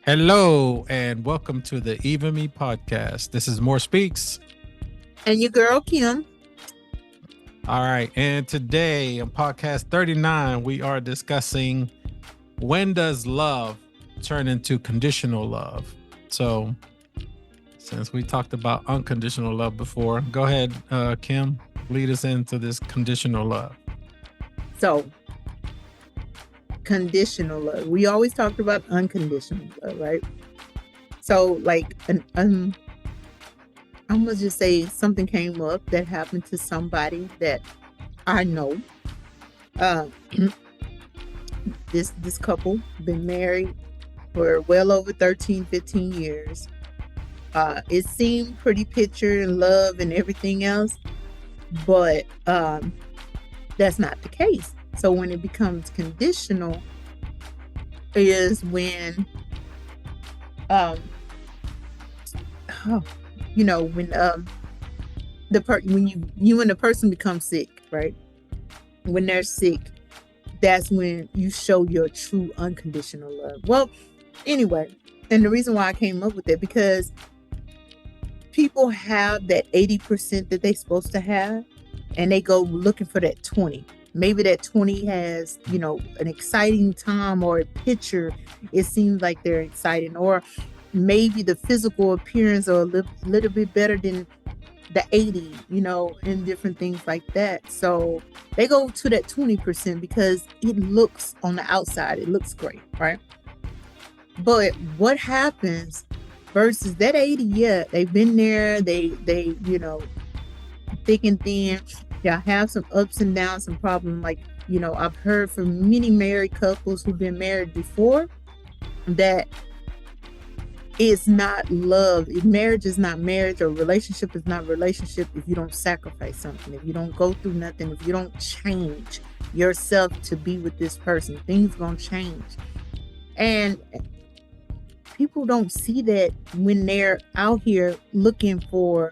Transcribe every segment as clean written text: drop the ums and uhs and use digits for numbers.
Hello and welcome to the Even Me podcast. This is More Speaks. And your girl Kim. All right. And today on podcast 39, we are discussing when does love turn into conditional love? So, since we talked about unconditional love before, go ahead, Kim, lead us into this conditional love. So, conditional love. We always talked about unconditional love, right? So, like, I'm gonna just say something came up that happened to somebody that I know. Uh, this couple been married for well over 13, 15 years. It seemed pretty picture and love and everything else, but that's not the case. So when it becomes conditional is when when when you and the person become sick, right? When they're sick, that's when you show your true unconditional love. Well, anyway, and the reason why I came up with it, because people have that 80% that they're supposed to have, and they go looking for that 20. Maybe that 20 has, an exciting time or a picture. It seems like they're exciting, or maybe the physical appearance are a little bit better than the 80, and different things like that. So they go to that 20% because it looks on the outside, it looks great, right? But what happens versus that 80, yeah, they've been there, they thick and thin. Y'all have some ups and downs, some problems. Like, I've heard from many married couples who've been married before that it's not love. Marriage is not marriage, or relationship is not relationship if you don't sacrifice something, if you don't go through nothing, if you don't change yourself to be with this person. Things gonna change. And people don't see that when they're out here looking for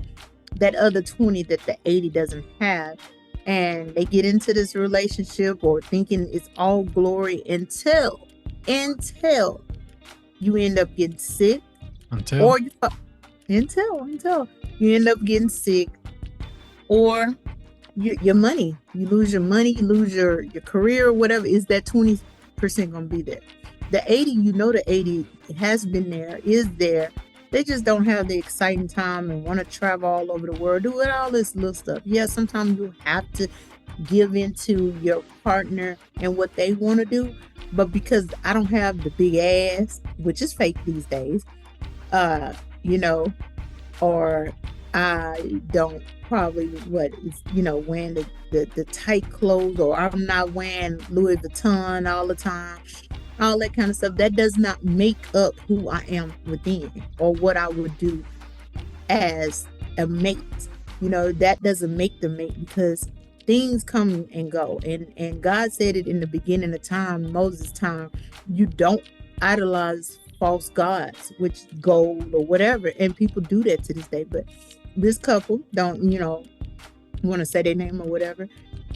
that other 20 that the 80 doesn't have, and they get into this relationship or thinking it's all glory until you end up getting sick, or until you end up getting sick, or your money, you lose your money, you lose your career, or whatever. Is that 20% gonna be there? The 80, the 80 has been there, is there. They just don't have the exciting time and want to travel all over the world, do all this little stuff. Yeah, sometimes you have to give into your partner and what they want to do. But because I don't have the big ass, which is fake these days, or I don't probably wearing the tight clothes, or I'm not wearing Louis Vuitton all the time, all that kind of stuff, that does not make up who I am within or what I would do as a mate. That doesn't make the mate, because things come and go. And God said it in the beginning of time, Moses' time, you don't idolize false gods, which gold or whatever. And people do that to this day. But this couple don't, want to say their name or whatever.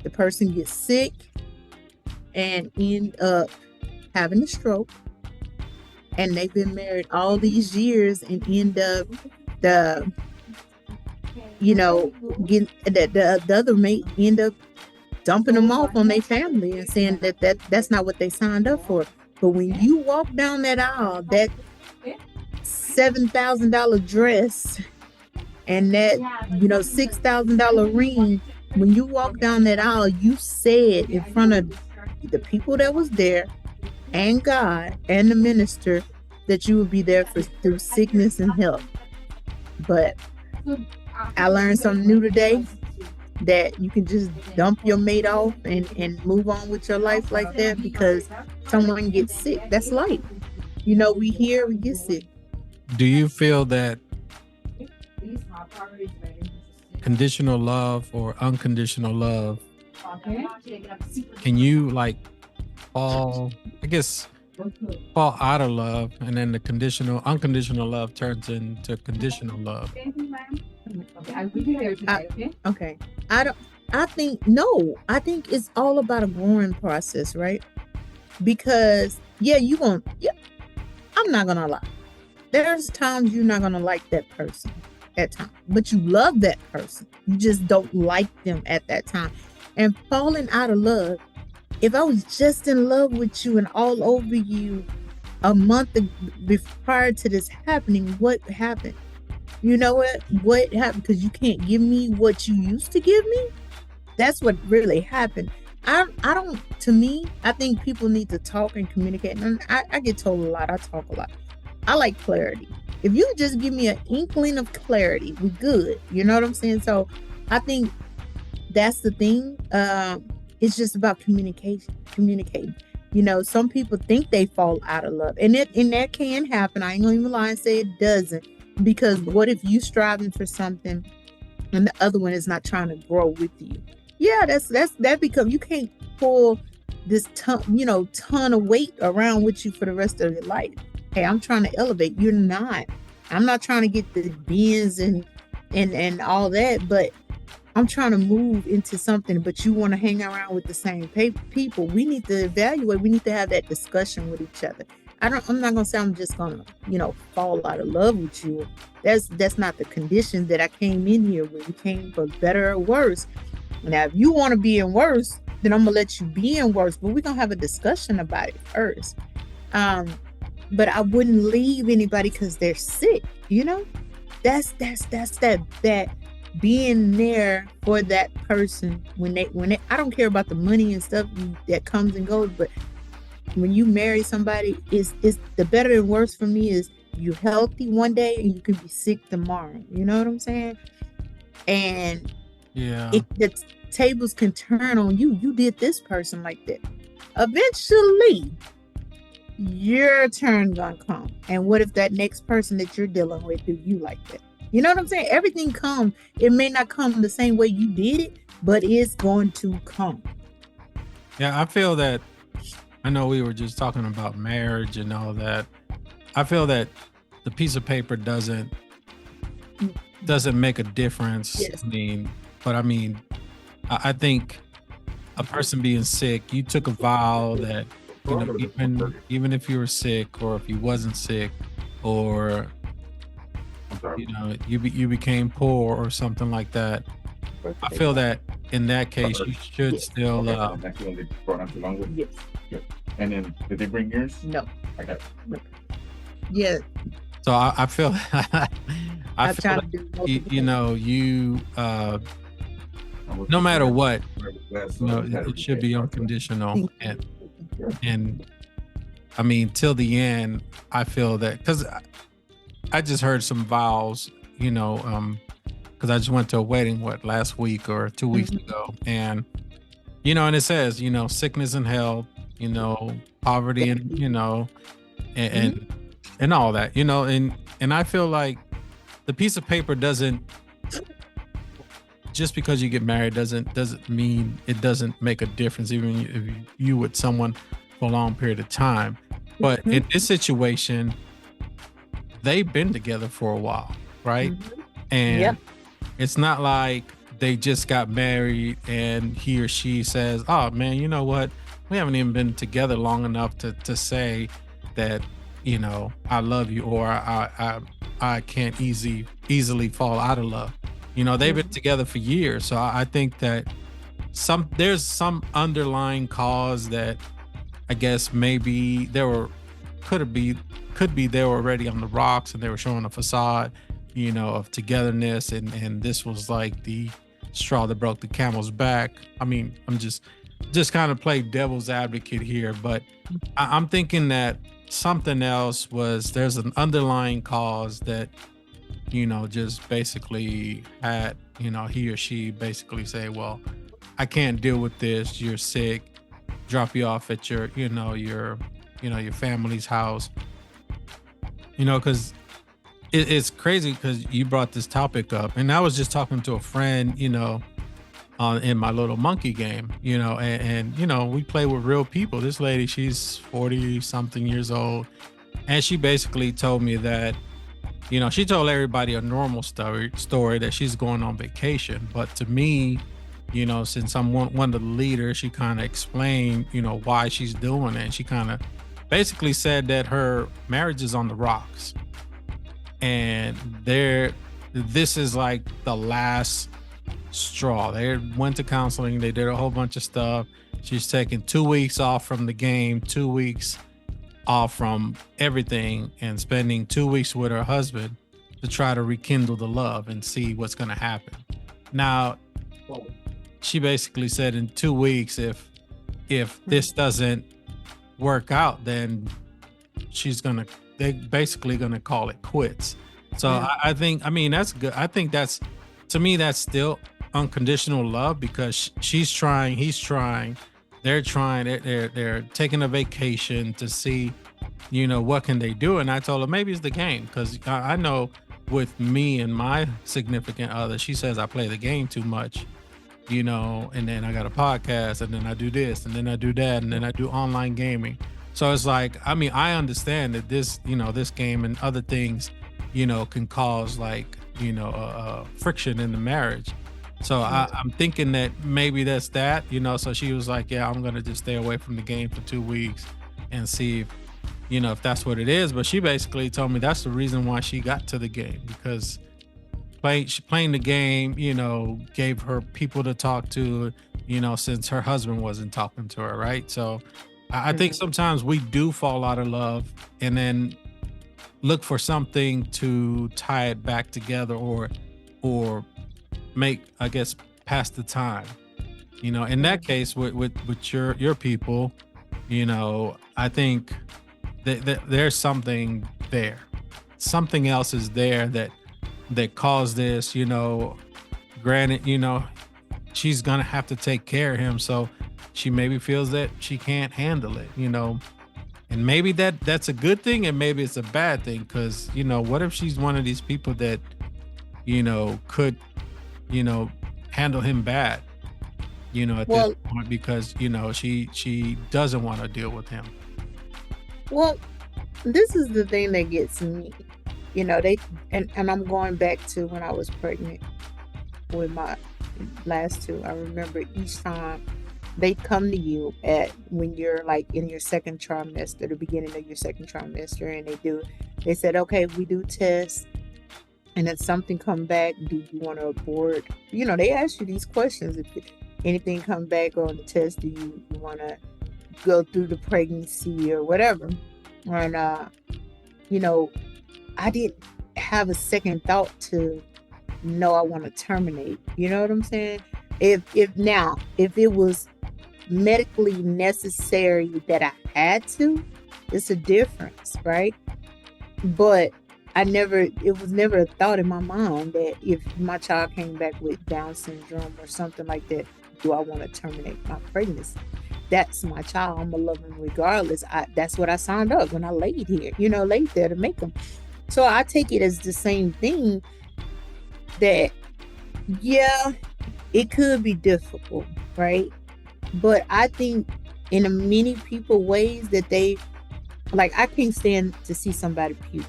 The person gets sick and end up having a stroke, and they've been married all these years, and end up getting the other mate end up dumping them off on their family and saying that's not what they signed up for. But when you walk down that aisle, that $7,000 dress and that $6,000 ring, when you walk down that aisle, you said in front of the people that was there and God and the minister that you would be there through sickness and health. But I learned something new today, that you can just dump your mate off and move on with your life like that, because someone gets sick. That's life. We get sick. Do you feel that conditional love or unconditional love, can you fall out of love, and then the unconditional love turns into conditional love? Okay. I think, no, I think it's all about a growing process, right? Because yeah, I'm not gonna lie. There's times you're not gonna like that person at times, but you love that person. You just don't like them at that time. And falling out of love, if I was just in love with you and all over you a month prior to this happening, what happened? You know what? What happened? Because you can't give me what you used to give me. That's what really happened. I don't, to me, I think people need to talk and communicate. And I get told a lot. I talk a lot. I like clarity. If you just give me an inkling of clarity, we good. You know what I'm saying? So I think that's the thing. It's just about communicating. You know, some people think they fall out of love, and that can happen. I ain't gonna even lie and say it doesn't, because what if you striving for something and the other one is not trying to grow with you? Yeah, that becomes, you can't pull this ton of weight around with you for the rest of your life. Hey, I'm trying to elevate. You're not. I'm not trying to get the bins and all that, but I'm trying to move into something, but you want to hang around with the same people. We need to evaluate. We need to have that discussion with each other. I'm not gonna say I'm just gonna, fall out of love with you. That's not the condition that I came in here with. We came for better or worse. Now, if you want to be in worse, then I'm gonna let you be in worse. But we're gonna have a discussion about it first. But I wouldn't leave anybody because they're sick. That's that being there for that person when they I don't care about the money and stuff that comes and goes, but when you marry somebody, is the better and worse for me is you healthy one day and you can be sick tomorrow. You know what I'm saying? And Yeah. the tables can turn on you. You did this person like that. Eventually, your turn gonna come. And what if that next person that you're dealing with do you like that? You know what I'm saying? Everything comes. It may not come the same way you did it, but it's going to come. Yeah, I feel that, I know we were just talking about marriage and all that. I feel that the piece of paper doesn't make a difference. Yes. I think a person being sick, you took a vow that, even if you were sick or if you wasn't sick, or you became poor or something like that. I feel that in that case you should still Yes. And then did they bring yours? No. I got it. Yeah. so I feel I I'm feel trying like to do multiple you no matter what, it should be unconditional. things. And I mean, till the end, I feel that, because I just heard some vows, because I just went to a wedding, last week or 2 weeks ago. And, and it says, sickness and health, poverty and, and all that, and I feel like the piece of paper doesn't, just because you get married doesn't mean it doesn't make a difference, even if you with someone for a long period of time. But in this situation, they've been together for a while, right? And it's not like they just got married and he or she says, oh man, you know what? We haven't even been together long enough to say that, I love you, or I can't easily fall out of love. They've been together for years. So I think that there's some underlying cause that I guess maybe could be they were already on the rocks and they were showing a facade, of togetherness, and this was like the straw that broke the camel's back. I mean, I'm just kind of play devil's advocate here, but I'm thinking that something else there's an underlying cause that, just basically had, he or she basically say, well, I can't deal with this. You're sick. Drop you off at your family's house. Because it's crazy, because you brought this topic up, and I was just talking to a friend, in my little monkey game, and we play with real people. This lady, she's 40 something years old, and she basically told me that, she told everybody a normal story that she's going on vacation. But to me, since I'm one of the leaders, she kind of explained, why she's doing it. And she kind of basically said that her marriage is on the rocks, and this is like the last straw. They went to counseling, they did a whole bunch of stuff. She's taking 2 weeks off from the game, 2 weeks off from everything, and spending 2 weeks with her husband to try to rekindle the love and see what's going to happen. Now, she basically said in 2 weeks, if this doesn't work out, then they basically gonna call it quits. So Yeah. I think, I mean, that's good. I think that's, to me, that's still unconditional love, because she's trying, he's trying, they're trying, they're taking a vacation to see, what can they do. And I told her maybe it's the game, because I know with me and my significant other, she says I play the game too much, and then I got a podcast, and then I do this, and then I do that, and then I do online gaming. So it's like, I mean, I understand that this, this game and other things, can cause like, friction in the marriage. So I'm thinking that maybe that's that, so she was like, yeah, I'm going to just stay away from the game for 2 weeks and see if, if that's what it is. But she basically told me that's the reason why she got to the game, because playing the game, gave her people to talk to, since her husband wasn't talking to her, right? So I think sometimes we do fall out of love and then look for something to tie it back together, or make, I guess, pass the time. In that case with your people, I think that there's something there. Something else is there that caused this, granted, she's gonna have to take care of him, so she maybe feels that she can't handle it, and maybe that's a good thing, and maybe it's a bad thing, because what if she's one of these people that could handle him bad, at this point, because she doesn't want to deal with him. Well, this is the thing that gets me. They and I'm going back to when I was pregnant with my last two. I remember each time they come to you when you're like in your second trimester, the beginning of your second trimester, and they said, okay, we do tests, and then something come back, do you want to abort? They ask you these questions. If anything come back on the test, do you want to go through the pregnancy or whatever? And I didn't have a second thought to know I want to terminate. You know what I'm saying? If it was medically necessary that I had to, it's a difference, right? But it was never a thought in my mind that if my child came back with Down syndrome or something like that, do I want to terminate my pregnancy? That's my child. I'm gonna love him regardless. That's what I signed up when I laid there to make him. So I take it as the same thing, that, yeah, it could be difficult, right? But I think in many people ways that they, like, I can't stand to see somebody puke.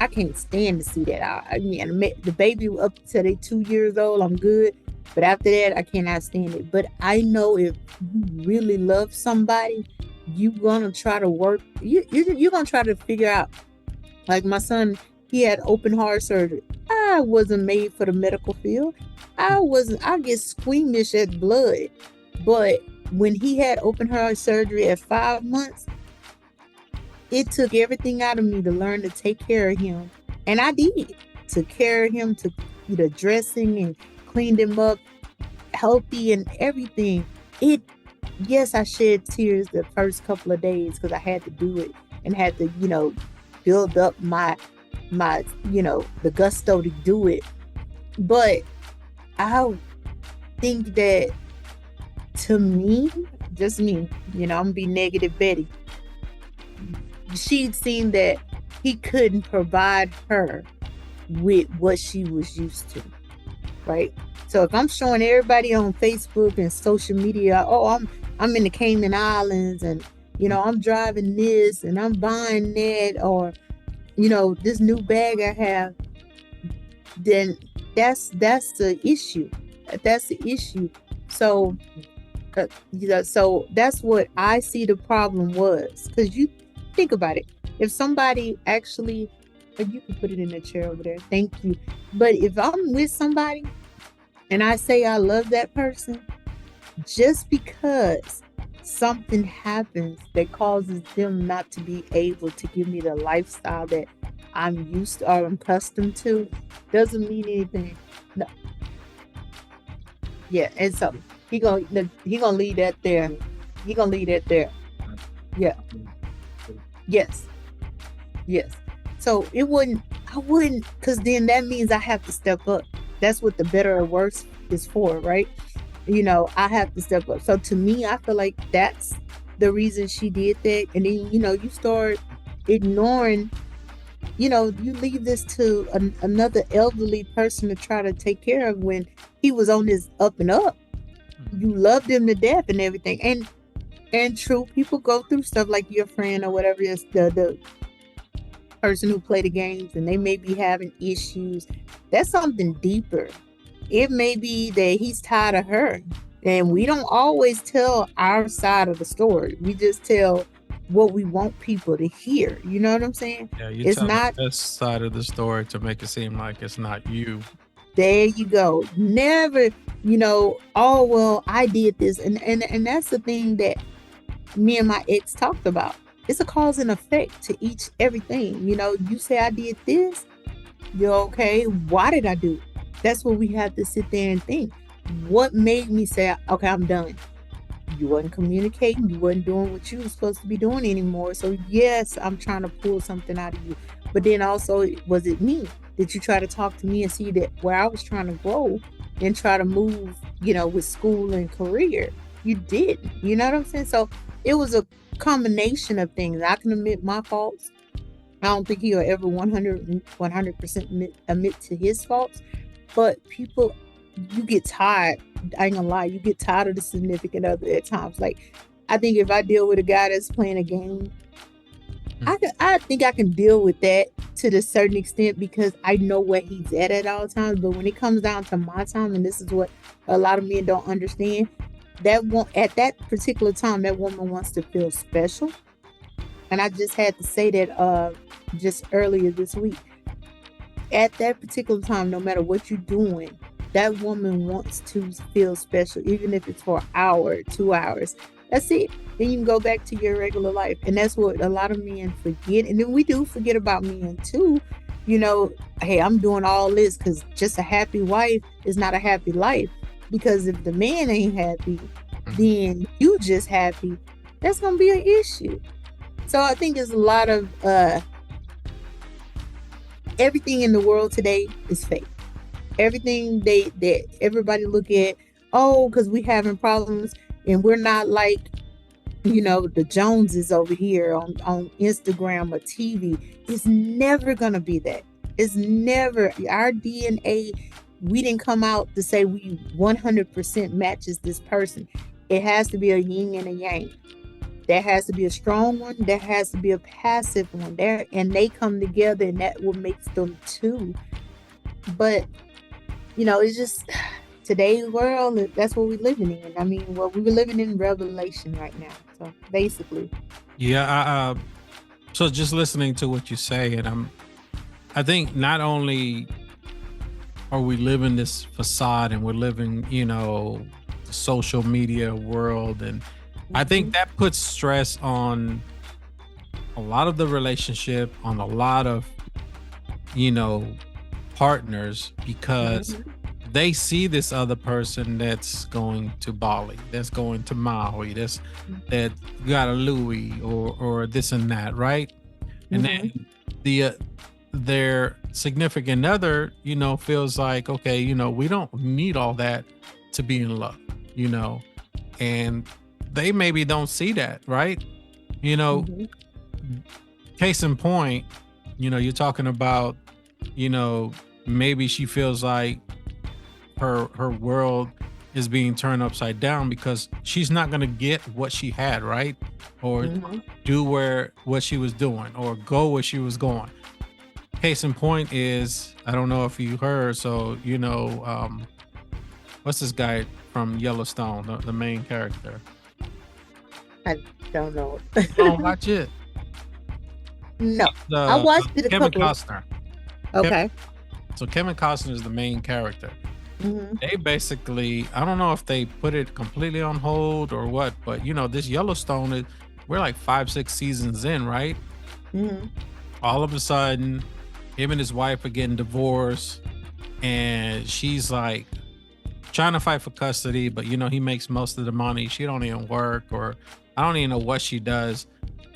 I can't stand to see that. I mean, the baby up to they 2 years old, I'm good. But after that, I cannot stand it. But I know if you really love somebody, you're going to try to work. You're going to try to figure out. Like my son, he had open heart surgery. I wasn't made for the medical field. I get squeamish at blood. But when he had open heart surgery at 5 months, it took everything out of me to learn to take care of him. And I did. Took care of him, to the dressing and cleaned him up healthy and everything. Yes, I shed tears the first couple of days because I had to do it and had to, build up my the gusto to do it. But I think that, to me, just me, I'm gonna be negative Betty. She'd seen that he couldn't provide her with what she was used to, right? So if I'm showing everybody on Facebook and social media, oh, I'm in the Cayman Islands, and I'm driving this and I'm buying that, or this new bag I have, then that's the issue. That's the issue. So so that's what I see the problem was, because think about it. If somebody actually, you can put it in the chair over there. Thank you. But if I'm with somebody and I say I love that person, just because something happens that causes them not to be able to give me the lifestyle that I'm used to or I'm accustomed to, doesn't mean anything. No. Yeah, and so he gonna leave that there. He gonna leave that there. Yeah. Yes. Yes. So I wouldn't, because then that means I have to step up. That's what the better or worse is for, right? I have to step up. So to me, I feel like that's the reason she did that. And then, you start ignoring, you leave this to another elderly person to try to take care of when he was on his up and up. You loved him to death and everything. And true, people go through stuff like your friend or whatever it is, the person who play the games, and they may be having issues. That's something deeper. It may be that he's tired of her, and we don't always tell our side of the story. We just tell what we want people to hear. You know what I'm saying? Yeah, you It's tell not. the best side of the story to make it seem like it's not you. There you go. Never, oh well, I did this, and that's the thing that me and my ex talked about. It's a cause and effect to everything. You say I did this, you're okay. Why did I do it? That's what we have to sit there and think. What made me say, okay, I'm done? You wasn't communicating. You wasn't doing what you were supposed to be doing anymore. So yes, I'm trying to pull something out of you. But then also, was it me? Did you try to talk to me and see that where I was trying to grow and try to move, with school and career? You didn't. You know what I'm saying? So it was a combination of things. I can admit my faults. I don't think he'll ever 100% admit to his faults. But people, you get tired. I ain't gonna lie, you get tired of the significant other at times. Like, I think if I deal with a guy that's playing a game, I think I can deal with that to a certain extent because I know where he's at all times. But when it comes down to my time, and this is what a lot of men don't understand, at that particular time, that woman wants to feel special. And I just had to say that just earlier this week. At that particular time, no matter what you're doing, that woman wants to feel special, even if it's for an hour, 2 hours. That's it. Then you can go back to your regular life. And that's what a lot of men forget. And then we do forget about men too. Hey, I'm doing all this because just a happy wife is not a happy life. Because if the man ain't happy, then you just happy. That's going to be an issue. So I think there's a lot of everything in the world today is fake. Everything that everybody look at, because we having problems and we're not like, the Joneses over here on Instagram or TV. It's never going to be that. It's never. Our DNA, we didn't come out to say we 100% matches this person. It has to be a yin and a yang. There has to be a strong one. There has to be a passive one. And they come together, and that what makes them two. But it's just today's world. That's what we're living in. I mean, we were living in Revelation right now. So basically, yeah. So just listening to what you say, and I think not only are we living this facade, and we're living, the social media world, and I think that puts stress on a lot of the relationship, on a lot of, partners, because they see this other person that's going to Bali, that's going to Maui, that got a Louis or this and that, right? And then their significant other, feels like, okay, we don't need all that to be in love, and they maybe don't see that, right? Case in point, you're talking about, maybe she feels like her world is being turned upside down because she's not going to get what she had, right? Or do what she was doing, or go where she was going. Case in point is, I don't know if you heard, so what's this guy from Yellowstone, the main character? I don't know. Oh, watch it. No, The I watched it a Kevin couple. Costner. Okay. So Kevin Costner is the main character. Mm-hmm. They basically, I don't know if they put it completely on hold or what, but this Yellowstone is, we're like 5, 6 seasons in, right? Mm-hmm. All of a sudden, him and his wife are getting divorced, and she's like trying to fight for custody, but he makes most of the money. She don't even work, or I don't even know what she does.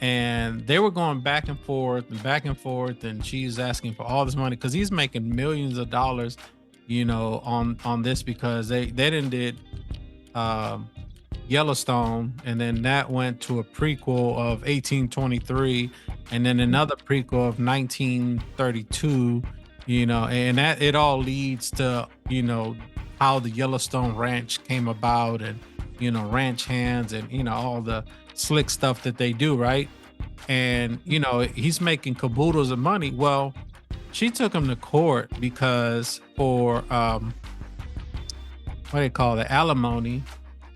And they were going back and forth and back and forth, and she's asking for all this money because he's making millions of dollars, on this, because they didn't did um Yellowstone, and then that went to a prequel of 1823, and then another prequel of 1932, and that it all leads to, how the Yellowstone Ranch came about, and, ranch hands, and, all the slick stuff that they do, right? And, he's making caboodles of money. Well, she took him to court because for what do they call it, alimony,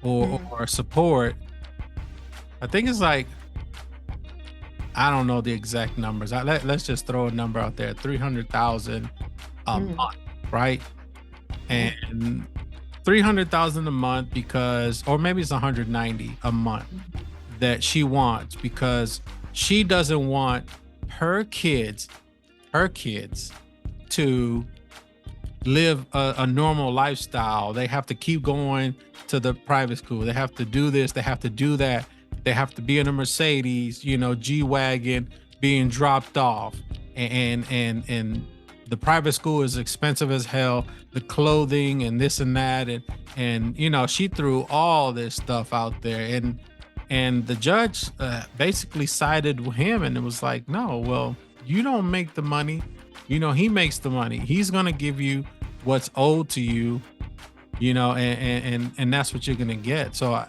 or support. I think it's like, I don't know the exact numbers. Let's just throw a number out there: 300,000 a month, right? And 300,000 a month, because, or maybe it's 190 a month that she wants, because she doesn't want her kids to live a normal lifestyle. They have to keep going to the private school. They have to do this. They have to do that. They have to be in a Mercedes, G-Wagon, being dropped off. And the private school is expensive as hell. The clothing and this and that. And she threw all this stuff out there. And the judge basically sided with him, and it was like, no, well, you don't make the money. He makes the money. He's going to give you what's owed to you, and that's what you're going to get. So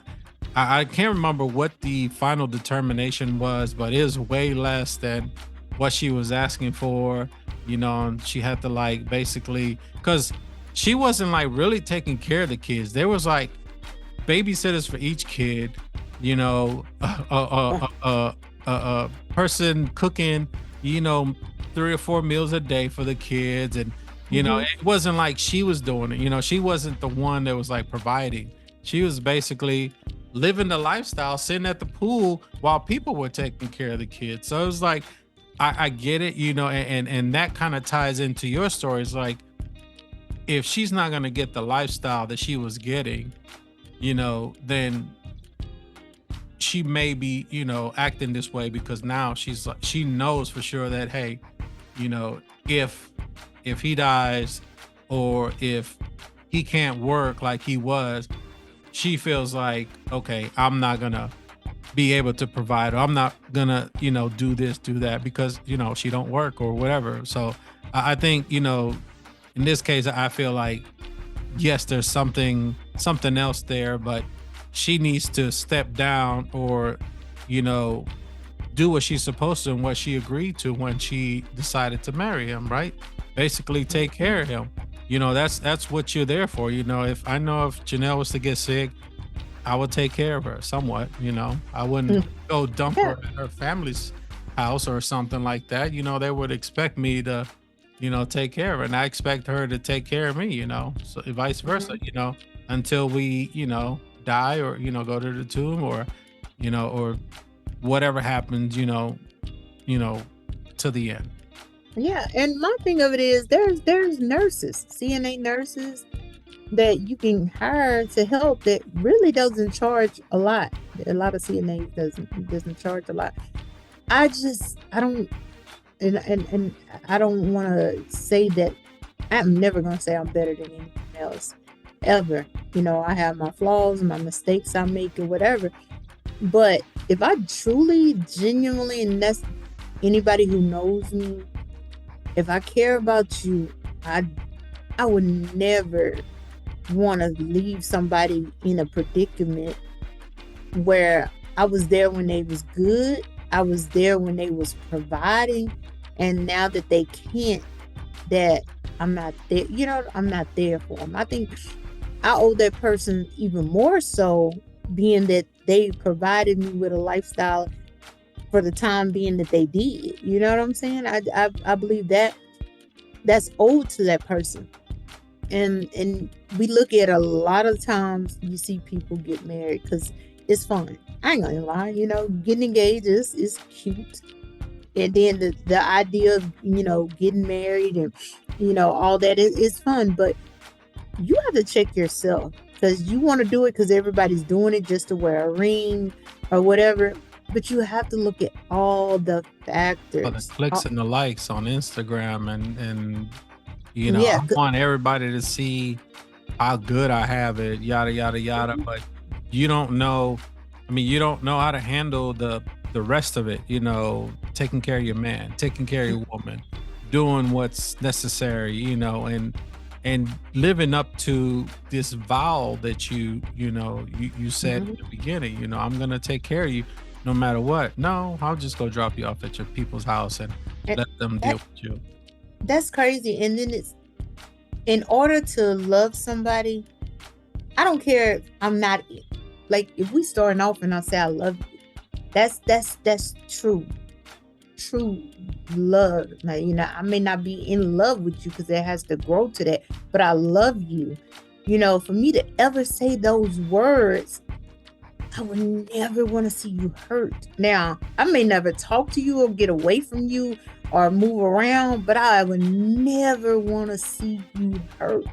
I can't remember what the final determination was, but it was way less than what she was asking for, and she had to, like, basically, because she wasn't, like, really taking care of the kids. There was, like, babysitters for each kid, a person cooking, 3 or 4 meals a day for the kids. And it wasn't like she was doing it. She wasn't the one that was, like, providing. She was basically living the lifestyle, sitting at the pool while people were taking care of the kids. So it was like, I get it, and that kind of ties into your story. It's like, if she's not going to get the lifestyle that she was getting, then she may be, acting this way because now she's like, she knows for sure that, hey, if he dies, or if he can't work like he was, she feels like, okay, I'm not gonna be able to provide, or I'm not gonna, do this, do that, because, she don't work or whatever. So I think, in this case, I feel like, yes, there's something else there, but she needs to step down, or, do what she's supposed to and what she agreed to when she decided to marry him, right? Basically take care of him. That's what you're there for. If Janelle was to get sick, I would take care of her somewhat. I wouldn't go dump her at her family's house or something like that. They would expect me to, take care of her, and I expect her to take care of me, so vice versa, until we, die, or, go to the tomb, or, or whatever happens, to the end. Yeah, and my thing of it is, there's nurses, CNA nurses that you can hire to help that really doesn't charge a lot. A lot of CNA doesn't charge a lot. I don't, and I don't want to say that. I'm never gonna say I'm better than anyone else ever. I have my flaws, my mistakes I make, or whatever. But if I truly, genuinely, and that's anybody who knows me, if I care about you, I would never want to leave somebody in a predicament where I was there when they was good, I was there when they was providing, and now that they can't, that I'm not there, I'm not there for them. I think I owe that person even more so, being that they provided me with a lifestyle for the time being that they did. You know what I'm saying? I believe that that's owed to that person. And we look at a lot of times you see people get married because it's fun. I ain't gonna lie, getting engaged is cute. And then the idea of, getting married and, all that is fun. But you have to check yourself because you want to do it because everybody's doing it just to wear a ring or whatever. But you have to look at all the factors. For the clicks and the likes on Instagram and Yeah, I want everybody to see how good I have it, yada yada yada. But you don't know. You don't know how to handle the rest of it. Taking care of your man, taking care of your woman, doing what's necessary. And living up to this vow that you said in the beginning. I'm gonna take care of you no matter what. No, I'll just go drop you off at your people's house and let them deal with you. That's crazy. And then it's, in order to love somebody, I don't care if I'm not, like, if we starting off and I say I love you, that's true love. Now, I may not be in love with you because it has to grow to that, but I love you. For me to ever say those words, I would never want to see you hurt. Now, I may never talk to you or get away from you or move around, but I would never want to see you hurt.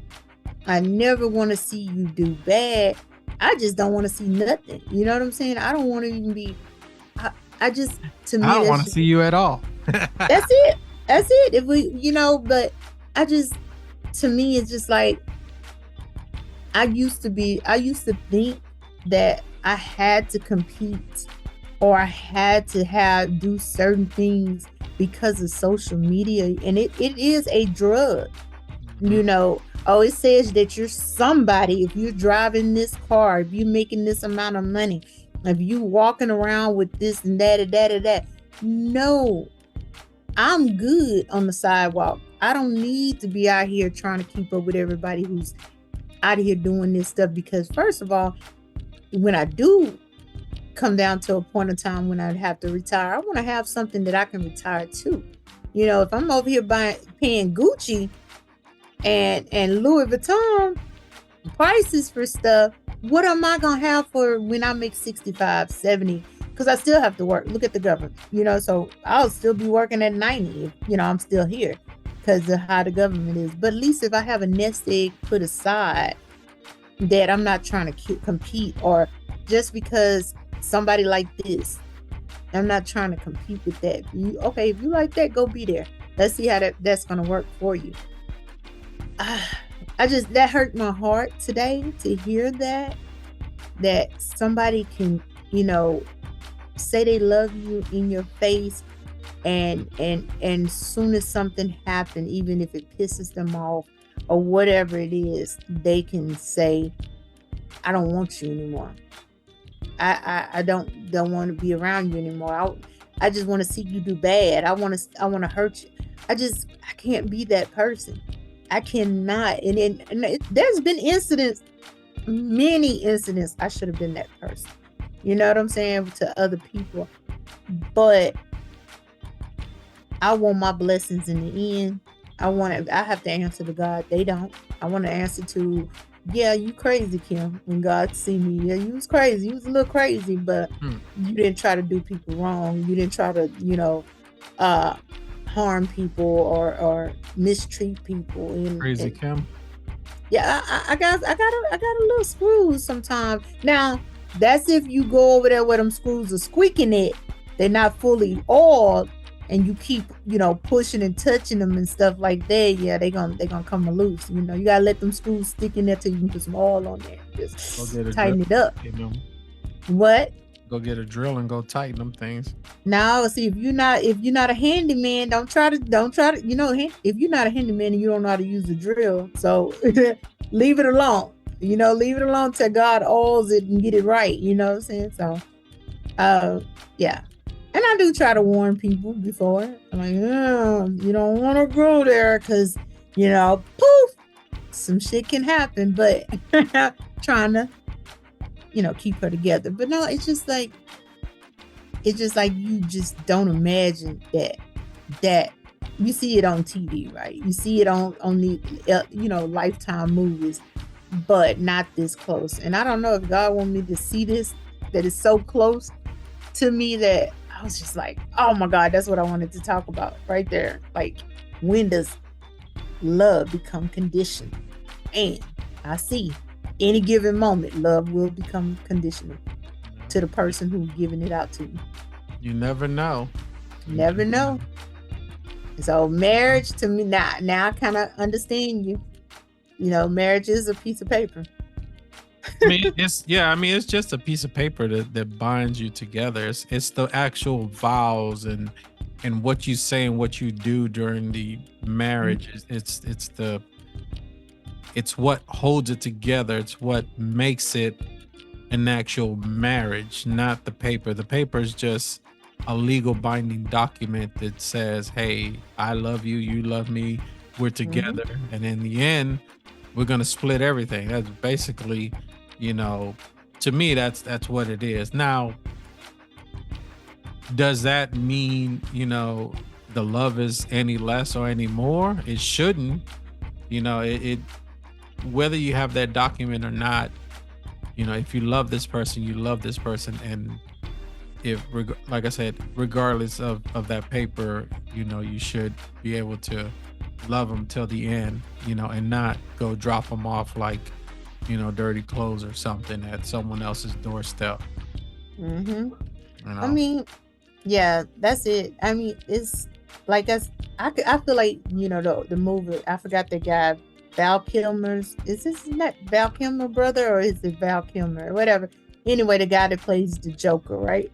I never want to see you do bad. I just don't want to see nothing. You know what I'm saying? I don't want to even be, I just, to me, I don't want to see you at all. That's it. If we, but to me, it's just like, I used to think that I had to compete or I had to do certain things because of social media. And it is a drug, Oh, it says that you're somebody if you're driving this car, if you're making this amount of money, if you walking around with this and that and that and that. No, I'm good on the sidewalk. I don't need to be out here trying to keep up with everybody who's out here doing this stuff, because first of all, when I do come down to a point in time when I'd have to retire, I want to have something that I can retire to. If I'm over here paying Gucci and Louis Vuitton prices for stuff, what am I going to have for when I make 65, 70? Because I still have to work. Look at the government, so I'll still be working at 90 if, I'm still here because of how the government is. But at least if I have a nest egg put aside that I'm not trying to compete, or just because somebody like this, I'm not trying to compete with that. If you like that, go be there. Let's see how that's going to work for you. That hurt my heart today to hear that somebody can, say they love you in your face, and soon as something happens, even if it pisses them off or whatever it is, they can say, I don't want you anymore. I don't want to be around you anymore. I just want to see you do bad. I want to hurt you. I can't be that person. I cannot. And there's been many incidents I should have been that person. You know what I'm saying? To other people. But I want my blessings in the end. I have to answer to God. They don't. I want to answer to, yeah, you crazy, Kim. When God see me, yeah, you was crazy. You was a little crazy, but you didn't try to do people wrong. You didn't try to, harm people or mistreat people. Crazy Kim. Yeah, I got a little screws sometimes. Now, that's if you go over there where them screws are squeaking it. They're not fully oiled, and you keep, pushing and touching them and stuff like that. Yeah, they gonna come loose. You gotta let them screws stick in there till you can put some oil on there. Just tighten it up. What? Go get a drill and go tighten them things. Now, see, if you're not a handyman, don't try to, if you're not a handyman and you don't know how to use the drill, so leave it alone. Leave it alone till God oils it and get it right. You know what I'm saying? So, yeah. And I do try to warn people before. I'm like, you don't want to go there because, poof, some shit can happen. But trying to, keep her together. But no, it's just like, it's just like you just don't imagine that you see it on TV, right? You see it on the Lifetime movies, but not this close. And I don't know if God want me to see this, that is so close to me that I was just like, oh my God, that's what I wanted to talk about right there. Like, when does love become conditional? And I see any given moment, love will become conditional to the person who's giving it out to you. You never know. Never know. So marriage, to me, now I kind of understand you. Marriage is a piece of paper. I mean, it's just a piece of paper that binds you together. It's the actual vows and what you say and what you do during the marriage. Mm-hmm. It's what holds it together. It's what makes it an actual marriage, not the paper. The paper is just a legal binding document that says, hey, I love you, you love me, we're together. Mm-hmm. And in the end, we're going to split everything. That's basically, to me, that's what it is. Now, does that mean, the love is any less or any more? It shouldn't. It whether you have that document or not, if you love this person, you love this person. And if, like I said, regardless of that paper, you should be able to love them till the end, and not go drop them off like, dirty clothes or something at someone else's doorstep. Mm-hmm. I mean, yeah, that's it. I mean, it's like I feel like, the movie, I forgot the guy, Val Kilmer's, is this not Val Kilmer brother, or is it Val Kilmer, whatever? Anyway, the guy that plays the Joker, right?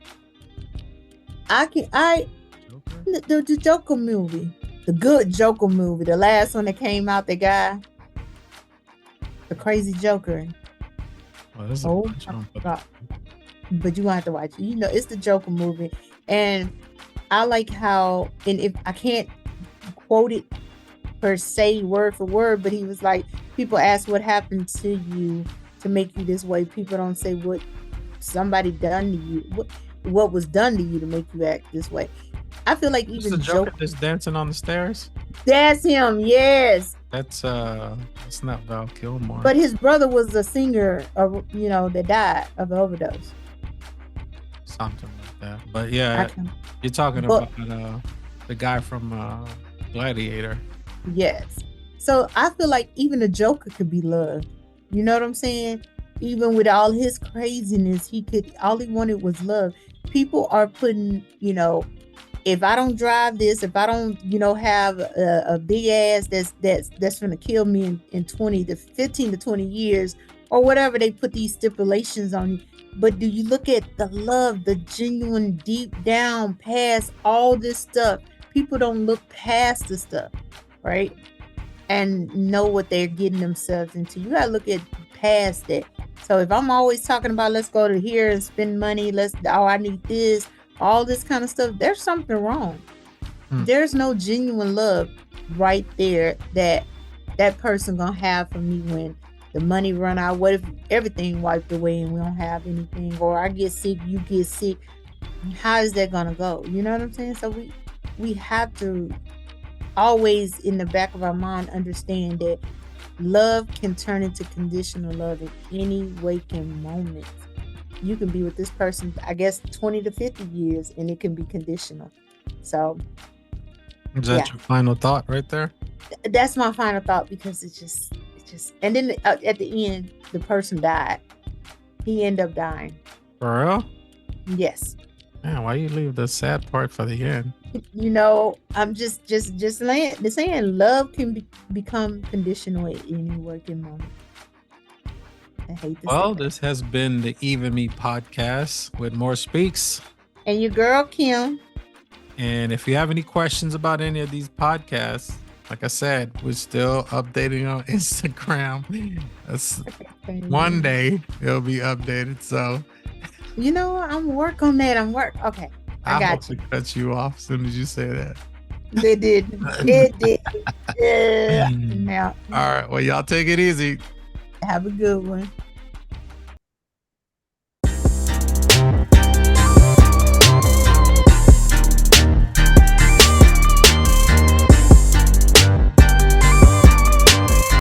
The Joker movie, the good Joker movie, the last one that came out, the guy, the crazy Joker. Well, but you want to watch it. It's the Joker movie, and I like how, and if I can't quote it per se word for word, but he was like, people ask what happened to you to make you this way. People don't say what somebody done to you, what was done to you to make you act this way. I feel like even the Joker that's dancing on the stairs. That's him. Yes. That's not Val Kilmer. But his brother was a singer, that died of an overdose. Something like that. But yeah, you're talking about the guy from Gladiator. Yes. So I feel like even the Joker could be loved. You know what I'm saying? Even with all his craziness, all he wanted was love. People are putting, if I don't drive this, if I don't, have a big ass that's going to kill me in 15 to 20 years or whatever, they put these stipulations on you. But do you look at the love, the genuine deep down past all this stuff? People don't look past the stuff, right? And know what they're getting themselves into. You got to look at past that. So if I'm always talking about, let's go to here and spend money, I need this, all this kind of stuff, there's something wrong. There's no genuine love right there that person gonna have for me when the money run out. What if everything wiped away and we don't have anything, or I get sick, you get sick? How is that gonna go? You know what I'm saying? So we have to always in the back of our mind understand that love can turn into conditional love in any waking moment. You can be with this person, I guess, 20 to 50 years, and it can be conditional. So is that your final thought right there? That's my final thought, because it's just and then at the end, the person died. He ended up dying. For real? Yes. Man, why you leave the sad part for the end? I'm just saying love can become conditional at any working moment. I hate this. Well, this has been the Even Me podcast with More Speaks. And your girl, Kim. And if you have any questions about any of these podcasts, like I said, we're still updating on Instagram. One day it'll be updated. So, I'm work on that. Okay. I got you. To cut you off as soon as you say that. It did. Yeah. All right. Well, y'all take it easy. Have a good one.